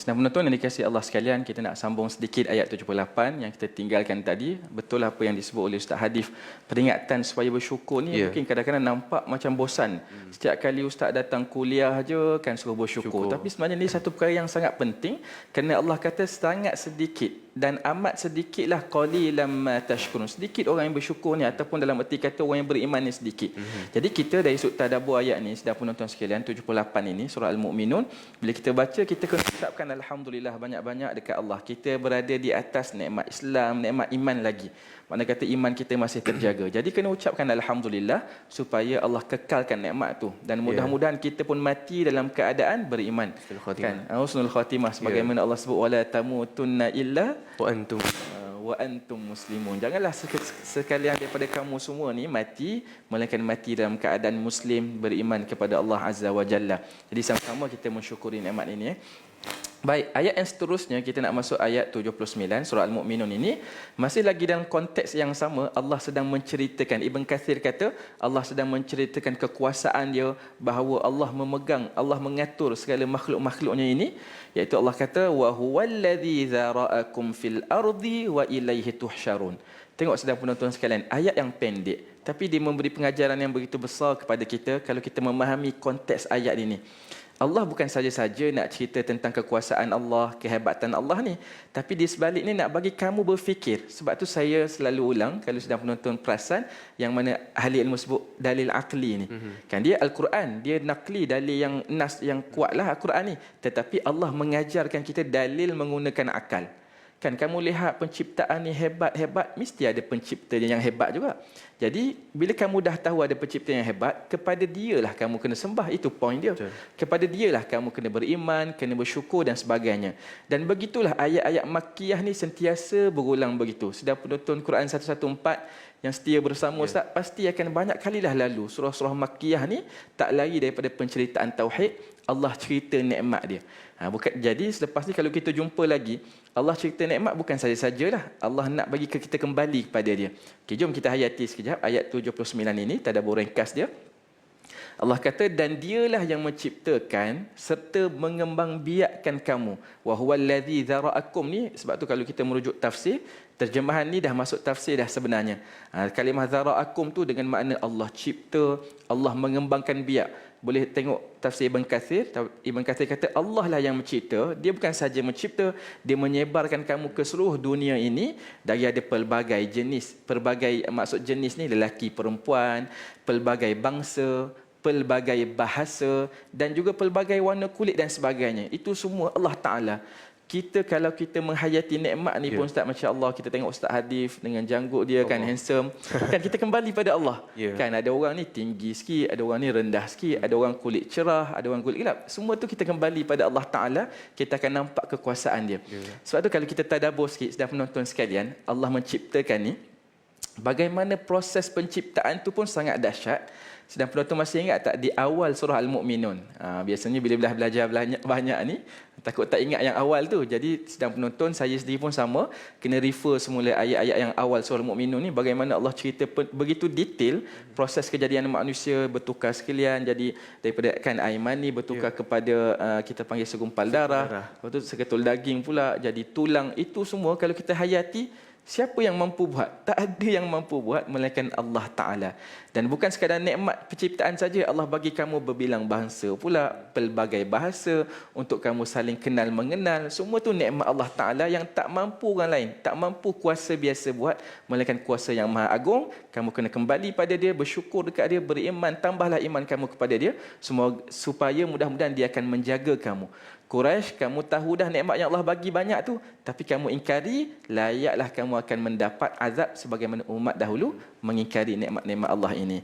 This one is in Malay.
Senang penonton yang dikasihi Allah sekalian, kita nak sambung sedikit ayat 78 yang kita tinggalkan tadi. Betul apa yang disebut oleh Ustaz Hadif, peringatan supaya bersyukur ni mungkin kadang-kadang nampak macam bosan. Setiap kali Ustaz datang kuliah aja kan suruh bersyukur. Tapi sebenarnya ni satu perkara yang sangat penting, kerana Allah kata sangat sedikit dan amat sedikitlah qalilan ma tashkurun. Sedikit orang yang bersyukur ni, ataupun dalam erti kata orang yang beriman ni sedikit. Jadi kita dari sudut tadabbur ayat ni, sedang penonton sekalian, 78 ini surah Al-Mu'minun, bila kita baca kita kena ucapkan alhamdulillah banyak-banyak dekat Allah. Kita berada di atas nikmat Islam, nikmat iman lagi. Makna kata iman kita masih terjaga. Jadi kena ucapkan alhamdulillah supaya Allah kekalkan nikmat tu, dan mudah-mudahan kita pun mati dalam keadaan beriman. Kan? Husnul khatimah sebagaimana Allah sebut wala tamutunna illa wa antum muslimun. Janganlah sekalian daripada kamu semua ni mati melainkan mati dalam keadaan muslim, beriman kepada Allah Azza wa Jalla. Jadi sama-sama kita mensyukuri nikmat ini. Baik, ayat yang seterusnya kita nak masuk ayat 79 surah Al-Mu'minun ini, masih lagi dalam konteks yang sama. Allah sedang menceritakan, Ibn Kathir kata Allah sedang menceritakan kekuasaan dia, bahawa Allah memegang, Allah mengatur segala makhluk-makhluknya ini, iaitu Allah kata wa huwallazi zara'akum fil ardi wa ilaihi tuhsyarun. Tengok sedang penonton sekalian, ayat yang pendek tapi dia memberi pengajaran yang begitu besar kepada kita kalau kita memahami konteks ayat ini. Allah bukan saja-saja nak cerita tentang kekuasaan Allah, kehebatan Allah ni, tapi di sebalik ni nak bagi kamu berfikir. Sebab tu saya selalu ulang, kalau sedang penonton perasan, yang mana ahli ilmu sebut dalil akli ni. Kan dia Al-Quran, dia nakli, dalil yang nas yang kuatlah Al-Quran ni. Tetapi Allah mengajarkan kita dalil menggunakan akal. Kan kamu lihat penciptaan ni hebat-hebat, mesti ada pencipta yang hebat juga. Jadi bila kamu dah tahu ada pencipta yang hebat, kepada dialah kamu kena sembah. Itu poin dia. Betul. Kepada dialah kamu kena beriman, kena bersyukur dan sebagainya. Dan begitulah ayat-ayat Makkiyah ni sentiasa berulang begitu. Sedang penonton Quran 114 yang setia bersama Ustaz, pasti akan banyak kalilah lalu surah-surah Makkiyah ni tak lari daripada penceritaan tauhid. Allah cerita nikmat dia. Jadi selepas ni kalau kita jumpa lagi, Allah cerita nikmat bukan saja-sajalah. Allah nak bagi kita kembali kepada dia. Okey, jom kita hayati sekejap ayat 79 ini, tadabbur ringkas dia. Allah kata, dan dialah yang menciptakan serta mengembangbiakkan kamu. Wa huwallazi zara'akum ni, sebab tu kalau kita merujuk tafsir, terjemahan ni dah masuk tafsir dah sebenarnya. Kalimah zara'akum tu dengan makna Allah cipta, Allah mengembangkan biak. Boleh tengok tafsir Ibn Kathir. Ibn Kathir kata Allah lah yang mencipta. Dia bukan saja mencipta, dia menyebarkan kamu ke seluruh dunia ini dari ada pelbagai jenis. Maksud jenis ni lelaki, perempuan, pelbagai bangsa, pelbagai bahasa dan juga pelbagai warna kulit dan sebagainya. Itu semua Allah Ta'ala. Kita kalau kita menghayati nikmat ni pun Ustaz, Masya Allah, kita tengok Ustaz Hadif dengan janggut dia kan handsome. Kan kita kembali pada Allah. Kan ada orang ni tinggi sikit, ada orang ni rendah sikit, ada orang kulit cerah, ada orang kulit gelap. Semua tu kita kembali pada Allah Ta'ala, kita akan nampak kekuasaan dia. Sebab tu kalau kita tadabbur sikit, sedang penonton sekalian, Allah menciptakan ni, bagaimana proses penciptaan tu pun sangat dahsyat. Sedang penonton masih ingat tak di awal surah Al-Mu'minun? Biasanya bila belajar banyak ni, takut tak ingat yang awal tu. Jadi sedang penonton, saya sendiri pun sama, kena refer semula ayat-ayat yang awal surah Al-Mu'minun ni, bagaimana Allah cerita begitu detail proses kejadian manusia bertukar sekalian. Jadi daripada kan air mani bertukar kepada kita panggil segumpal darah. Lepas tu seketul daging pula jadi tulang. Itu semua kalau kita hayati, siapa yang mampu buat? Tak ada yang mampu buat melainkan Allah Ta'ala. Dan bukan sekadar nikmat penciptaan saja, Allah bagi kamu berbilang bahasa pula, pelbagai bahasa untuk kamu saling kenal mengenal. Semua tu nikmat Allah Ta'ala yang tak mampu orang lain, tak mampu kuasa biasa buat melainkan kuasa yang maha agung. Kamu kena kembali pada dia, bersyukur dekat dia, beriman, tambahlah iman kamu kepada dia, semua supaya mudah-mudahan dia akan menjaga kamu. Quraisy, kamu tahu dah nikmat yang Allah bagi banyak tu, tapi kamu ingkari, layaklah kamu akan mendapat azab sebagaimana umat dahulu mengingkari nikmat-nikmat Allah ini.